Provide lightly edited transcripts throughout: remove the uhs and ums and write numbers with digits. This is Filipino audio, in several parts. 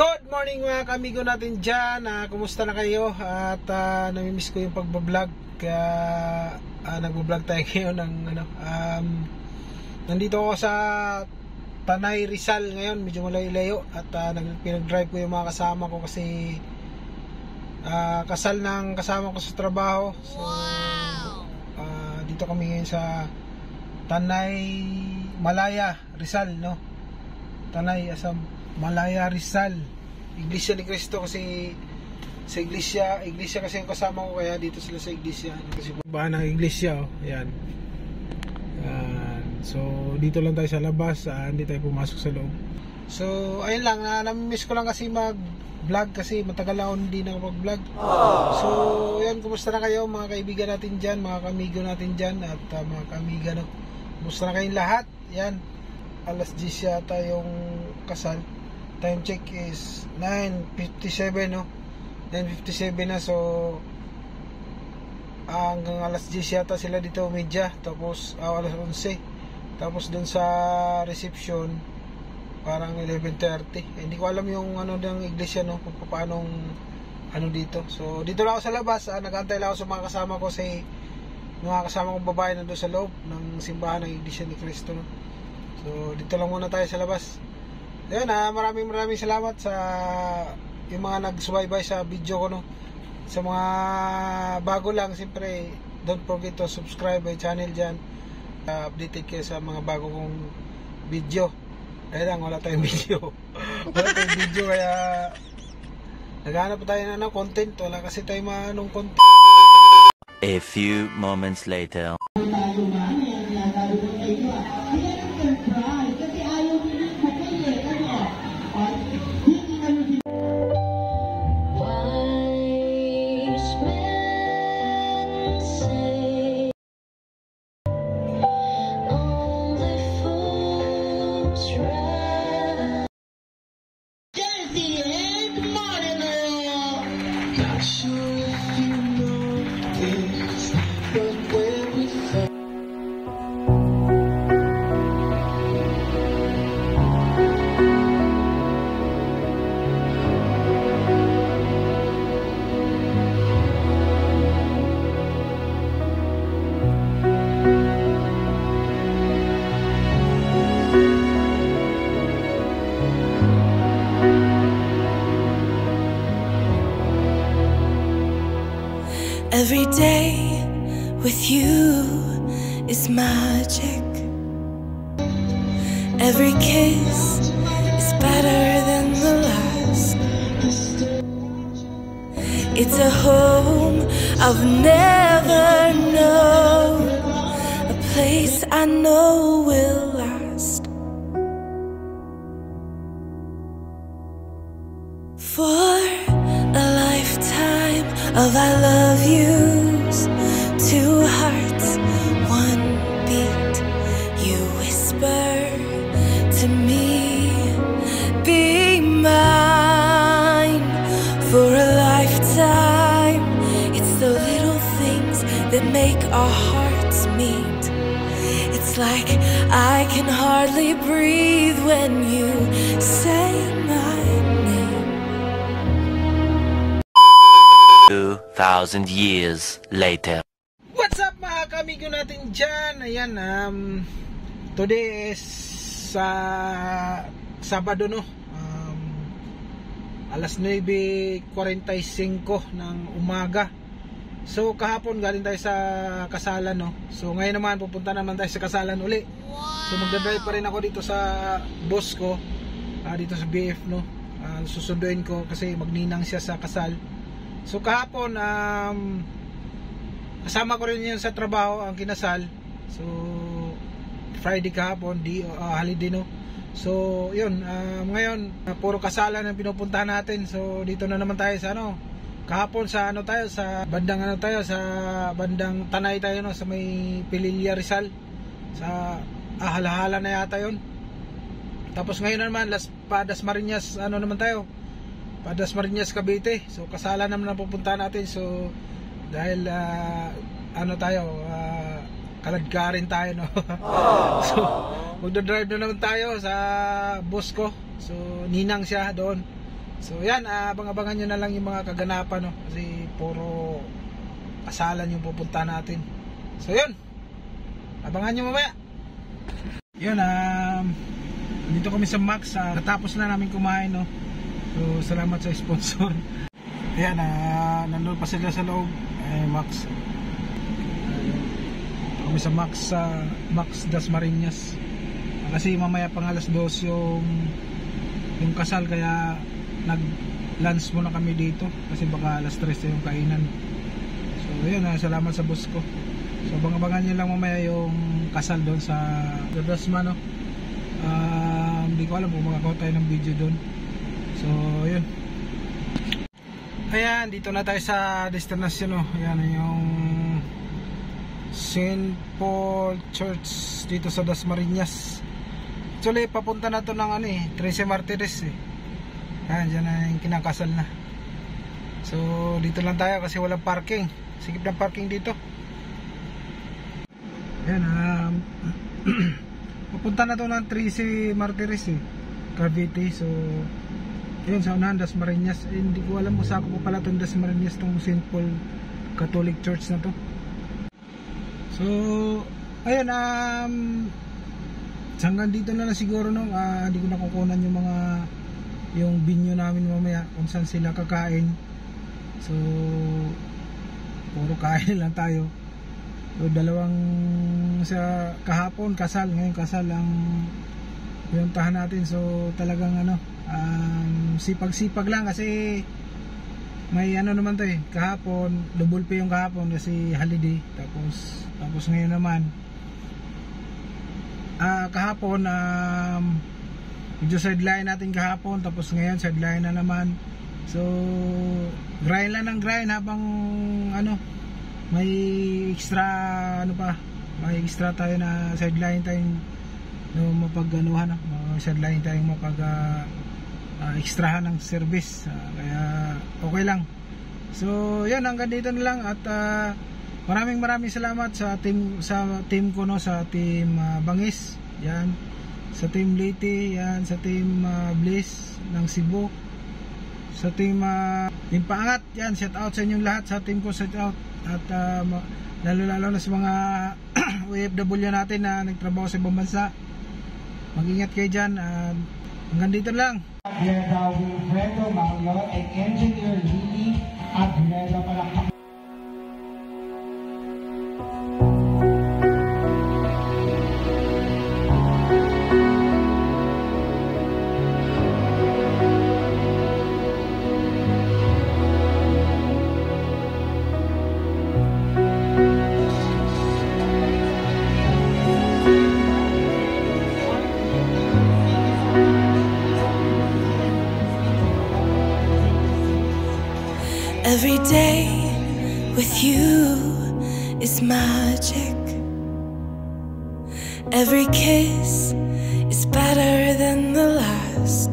Good morning mga kamigo natin dyan. Kumusta na kayo? At namimiss ko yung pagbablog. Kaya nagbablog tayo ngayon ng, nandito ako sa Tanay, Rizal ngayon. Medyo malayo-layo. At pinag-drive ko yung mga kasama ko kasi kasal ng kasama ko sa trabaho. So dito kami ngayon sa Tanay, Malaya, Rizal, no? Tanay, Malaya, Rizal, Iglesia ni Cristo. Kasi sa iglesia kasi yung kasama ko, kaya dito sila sa iglesia. Kasi ba ng iglesia, ayan. So dito lang tayo sa labas, hindi tayo pumasok sa loob. So ayun lang, namimiss ko lang kasi mag-vlog kasi matagal na ako hindi nakapag-vlog. So yan, kumusta na kayo mga kaibigan natin dyan, mga kamigo natin dyan, at mga kamiga, no? Kumusta na kayong lahat? Yan, alas 10 yata yung kasal. Time check is 9:57, no? 9:57 na. So hanggang alas 10 yata sila dito medya. Tapos alas 11. Tapos dun sa reception parang 11:30. Hindi ko alam yung ano ng iglesia, no, kung paano dito. So dito lang ako sa labas. Nag-aantay lang ako sa mga kasama ko, kasi mga kasama kong babae nandoon sa loob ng simbahan ng Iglesia ni Cristo, no? So dito lang muna tayo sa labas. Ayun, maraming salamat sa yung mga nagsubaybay sa video ko, no. Sa mga bago lang, siyempre don't forget to subscribe my channel dyan. Updated kayo sa mga bago kong video. Ayun lang, wala tayong video. Wala tayong video, kaya naghahanap tayo ng content. Wala kasi tayong manong content. A few moments later. Every day with you is magic. Every kiss is better than the last. It's a home I've never known, a place I know will last. For a lifetime of I love yous, two hearts, one beat. You whisper to me, be mine. For a lifetime, it's the little things that make our hearts meet. It's like I can hardly breathe when you say my name. 2,000 years later. What's up mga kamigo natin dyan? Ayan, today is Sabado, no? Alas 9:45 ng umaga. So kahapon galing tayo sa kasalan, no? So ngayon naman pupunta naman tayo sa kasalan uli. So magdadrive pa rin ako dito sa boss ko, dito sa BF, no? Susunduin ko kasi magninang siya sa kasal. So kahapon kasama ko rin yun sa trabaho ang kinasal. So Friday kahapon, holiday, no. So yun, ngayon puro kasalan ang pinupuntahan natin. So dito na naman tayo sa kahapon sa sa bandang sa bandang Tanay tayo, no, sa may Pililla, Rizal. Sa Halahala na yata yun. Tapos ngayon naman Dasmariñas naman tayo, Dasmariñas, Cavite. So kasalan naman ang pupuntahan natin. So dahil kaladkarin tayo, no. So magdadrive na naman tayo sa boss ko. So ninang siya doon. So yan, abang-abangan nyo na lang yung mga kaganapan, no? Kasi puro kasalan yung pupunta natin. So yun, abangan nyo mamaya. Yun, dito kami sa Max. Natapos na namin kumain, no? So salamat sa sponsor. Ayan, nandun pa sila sa loob. Max. Dito kami sa Max, Max Dasmariñas. Kasi mamaya pang alas 2 yung kasal, kaya nag-lunch muna kami dito kasi baka alas 3 yung kainan. So ayun, salamat sa boss ko. So abangan nyo lang mamaya yung kasal doon sa Dasma, no? Hindi ko alam kung makakaw tayo ng video doon. So ayun, ayan, dito na tayo sa destinasyon, no? Ayan yung St. Paul Church dito sa Dasmariñas. Actually papunta na to ng 13 Martires Ayan, dyan na yung kinakasal na. So dito lang tayo kasi walang parking. Sikip ng parking dito. Ayan, papunta na to ng 13 Martires Cavite. So yun, sa unahan Dasmariñas. Hindi ko alam kung saan ko pala itong Dasmariñas, itong St. Paul Catholic Church na to. So ayun, hanggang dito na lang siguro, no? Hindi ko nakukunan yung binyo namin mamaya kung saan sila kakain. So puro kain lang tayo. So dalawang sa kahapon kasal, ngayon kasal ang pinuntahan natin. So talagang sipag-sipag lang kasi may naman to kahapon, double pay yung kahapon kasi holiday. Tapos ngayon naman kahapon medyo sideline natin kahapon, tapos ngayon sideline na naman. So grind lang ng grind habang may extra may extra tayo na sideline tayong mapag-anuhan, sideline tayong extrahan ng service, kaya okay lang. So yan, hanggang dito na lang at maraming salamat sa team ko, no? Sa team Bangis, yan, sa team Liti, yan, sa team Bliss ng Cebu, sa team Paangat, yan, shout out sa inyong lahat, sa team ko shout out, at lalo na sa mga OFW natin na nagtrabaho sa ibang bansa. Mag-ingat kayo dyan. Hanggang dito lang. Wilfredo Maglot and Engineer Lily Agnella Palakpak. Every day with you is magic. Every kiss is better than the last.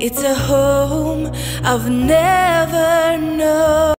It's a home I've never known.